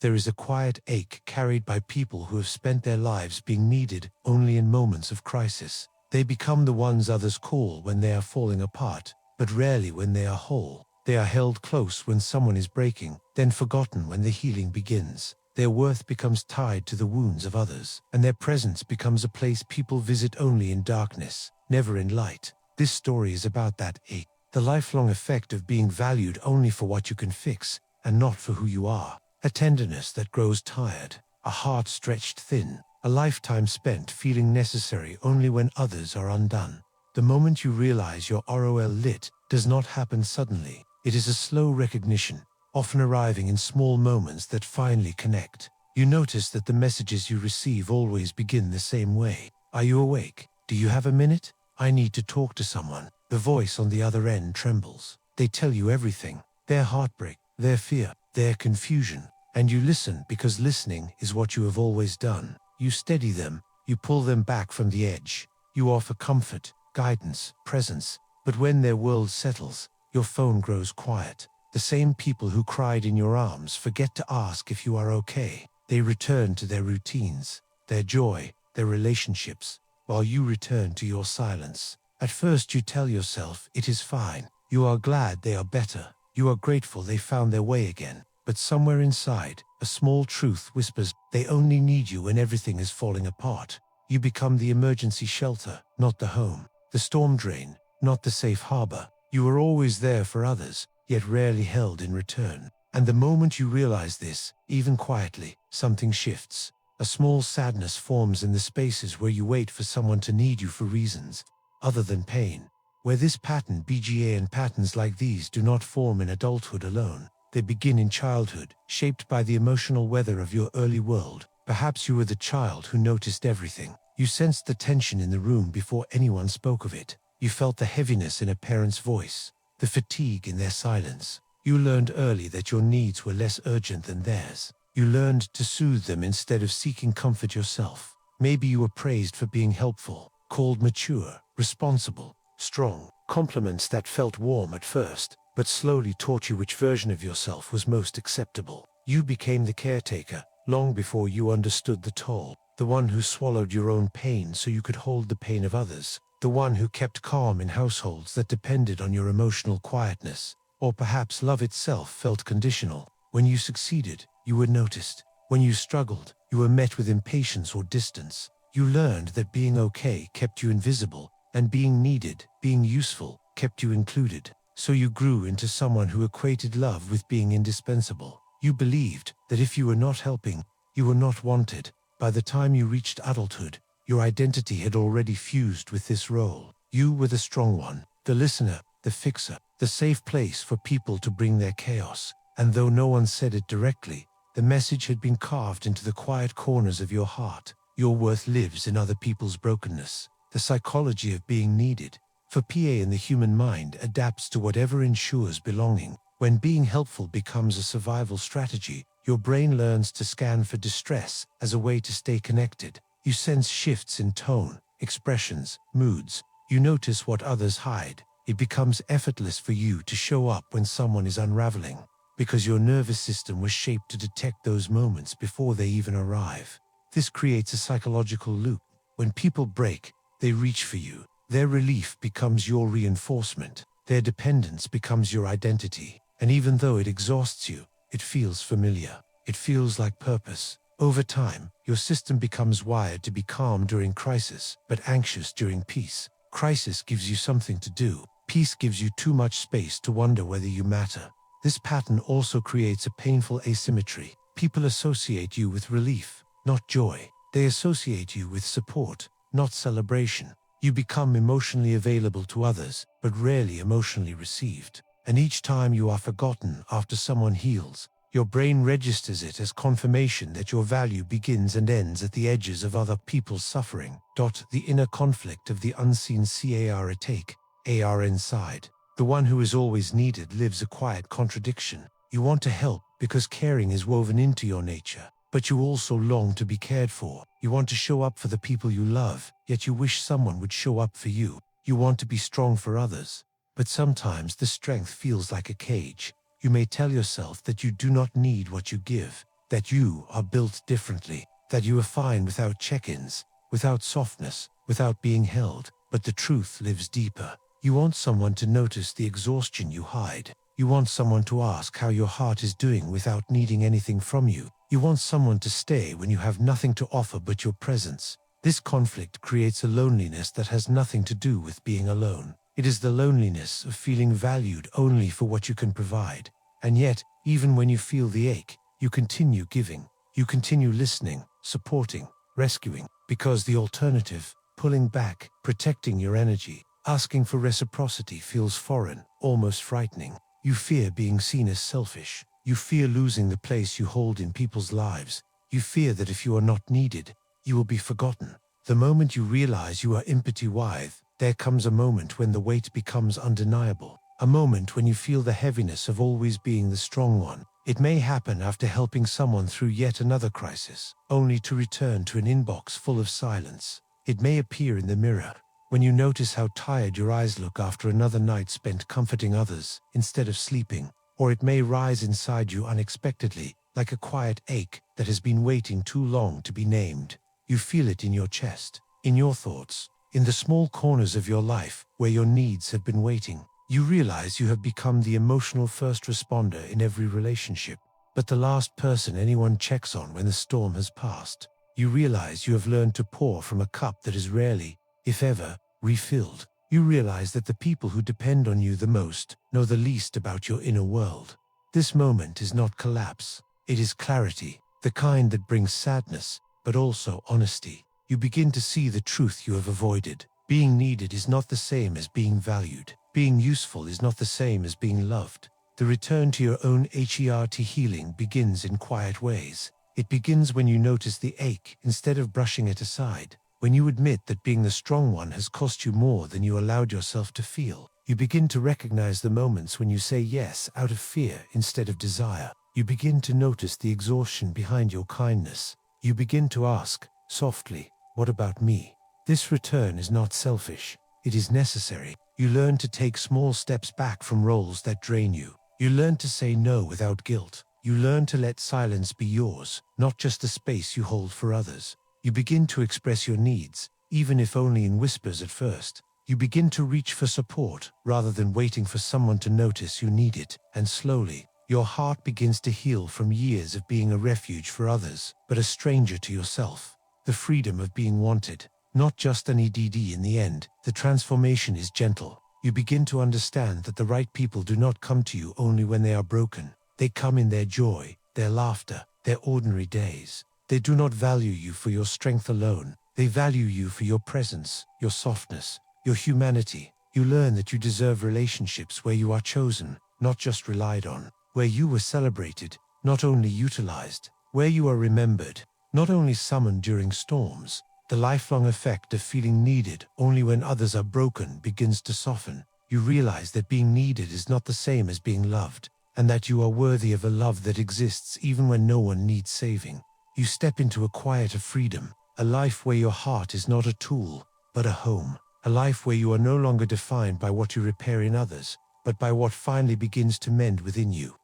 There is a quiet ache carried by people who have spent their lives being needed only in moments of crisis. They become the ones others call when they are falling apart, but rarely when they are whole. They are held close when someone is breaking, then forgotten when the healing begins. Their worth becomes tied to the wounds of others, and their presence becomes a place people visit only in darkness, never in light. This story is about that ache, the lifelong effect of being valued only for what you can fix, and not for who you are. A tenderness that grows tired, a heart stretched thin, a lifetime spent feeling necessary only when others are undone. The moment you realize your ROL lit does not happen suddenly. It is a slow recognition, often arriving in small moments that finally connect. You notice that the messages you receive always begin the same way. Are you awake? Do you have a minute? I need to talk to someone. The voice on the other end trembles. They tell you everything, their heartbreak, their fear, their confusion. And you listen because listening is what you have always done. You steady them, you pull them back from the edge. You offer comfort, guidance, presence. But when their world settles, your phone grows quiet. The same people who cried in your arms forget to ask if you are okay. They return to their routines, their joy, their relationships, while you return to your silence. At first you tell yourself it is fine. You are glad they are better. You are grateful they found their way again. But somewhere inside, a small truth whispers, they only need you when everything is falling apart. You become the emergency shelter, not the home. The storm drain, not the safe harbor. You are always there for others, yet rarely held in return. And the moment you realize this, even quietly, something shifts. A small sadness forms in the spaces where you wait for someone to need you for reasons other than pain. Where this pattern, BGA, and patterns like these do not form in adulthood alone. They begin in childhood, shaped by the emotional weather of your early world. Perhaps you were the child who noticed everything. You sensed the tension in the room before anyone spoke of it. You felt the heaviness in a parent's voice, the fatigue in their silence. You learned early that your needs were less urgent than theirs. You learned to soothe them instead of seeking comfort yourself. Maybe you were praised for being helpful, called mature, responsible, strong, compliments that felt warm at first, but slowly taught you which version of yourself was most acceptable. You became the caretaker, long before you understood the toll, the one who swallowed your own pain so you could hold the pain of others, the one who kept calm in households that depended on your emotional quietness. Or perhaps love itself felt conditional. When you succeeded, you were noticed. When you struggled, you were met with impatience or distance. You learned that being okay kept you invisible, and being needed, being useful, kept you included. So you grew into someone who equated love with being indispensable. You believed that if you were not helping, you were not wanted. By the time you reached adulthood, your identity had already fused with this role. You were the strong one, the listener, the fixer, the safe place for people to bring their chaos. And though no one said it directly, the message had been carved into the quiet corners of your heart. Your worth lives in other people's brokenness. The psychology of being needed, for PA in the human mind, adapts to whatever ensures belonging. When being helpful becomes a survival strategy, your brain learns to scan for distress as a way to stay connected. You sense shifts in tone, expressions, moods. You notice what others hide. It becomes effortless for you to show up when someone is unraveling, because your nervous system was shaped to detect those moments before they even arrive. This creates a psychological loop. When people break, they reach for you. Their relief becomes your reinforcement. Their dependence becomes your identity. And even though it exhausts you, it feels familiar. It feels like purpose. Over time, your system becomes wired to be calm during crisis, but anxious during peace. Crisis gives you something to do. Peace gives you too much space to wonder whether you matter. This pattern also creates a painful asymmetry. People associate you with relief, not joy. They associate you with support, not celebration. You become emotionally available to others, but rarely emotionally received. And each time you are forgotten after someone heals, your brain registers it as confirmation that your value begins and ends at the edges of other people's suffering. The inner conflict of the unseen CAR take, AR inside. The one who is always needed lives a quiet contradiction. You want to help because caring is woven into your nature, but you also long to be cared for. You want to show up for the people you love, yet you wish someone would show up for you. You want to be strong for others, but sometimes the strength feels like a cage. You may tell yourself that you do not need what you give, that you are built differently, that you are fine without check-ins, without softness, without being held. But the truth lives deeper. You want someone to notice the exhaustion you hide. You want someone to ask how your heart is doing without needing anything from you. You want someone to stay when you have nothing to offer but your presence. This conflict creates a loneliness that has nothing to do with being alone. It is the loneliness of feeling valued only for what you can provide. And yet, even when you feel the ache, you continue giving. You continue listening, supporting, rescuing, because the alternative, pulling back, protecting your energy, asking for reciprocity, feels foreign, almost frightening. You fear being seen as selfish. You fear losing the place you hold in people's lives. You fear that if you are not needed, you will be forgotten. The moment you realize you are empty within, there comes a moment when the weight becomes undeniable. A moment when you feel the heaviness of always being the strong one. It may happen after helping someone through yet another crisis, only to return to an inbox full of silence. It may appear in the mirror, when you notice how tired your eyes look after another night spent comforting others instead of sleeping. Or it may rise inside you unexpectedly, like a quiet ache that has been waiting too long to be named. You feel it in your chest, in your thoughts, in the small corners of your life where your needs have been waiting. You realize you have become the emotional first responder in every relationship, but the last person anyone checks on when the storm has passed. You realize you have learned to pour from a cup that is rarely, if ever, refilled. You realize that the people who depend on you the most know the least about your inner world. This moment is not collapse, it is clarity, the kind that brings sadness, but also honesty. You begin to see the truth you have avoided. Being needed is not the same as being valued. Being useful is not the same as being loved. The return to your own heart healing begins in quiet ways. It begins when you notice the ache instead of brushing it aside. When you admit that being the strong one has cost you more than you allowed yourself to feel. You begin to recognize the moments when you say yes out of fear instead of desire. You begin to notice the exhaustion behind your kindness. You begin to ask, softly, what about me? This return is not selfish. It is necessary. You learn to take small steps back from roles that drain you. You learn to say no without guilt. You learn to let silence be yours, not just the space you hold for others. You begin to express your needs, even if only in whispers at first. You begin to reach for support, rather than waiting for someone to notice you need it. And slowly, your heart begins to heal from years of being a refuge for others, but a stranger to yourself. The freedom of being wanted, not just an EDD in the end. The transformation is gentle. You begin to understand that the right people do not come to you only when they are broken. They come in their joy, their laughter, their ordinary days. They do not value you for your strength alone. They value you for your presence, your softness, your humanity. You learn that you deserve relationships where you are chosen, not just relied on. Where you were celebrated, not only utilized. Where you are remembered, not only summoned during storms. The lifelong effect of feeling needed only when others are broken begins to soften. You realize that being needed is not the same as being loved, and that you are worthy of a love that exists even when no one needs saving. You step into a quieter freedom, a life where your heart is not a tool, but a home. A life where you are no longer defined by what you repair in others, but by what finally begins to mend within you.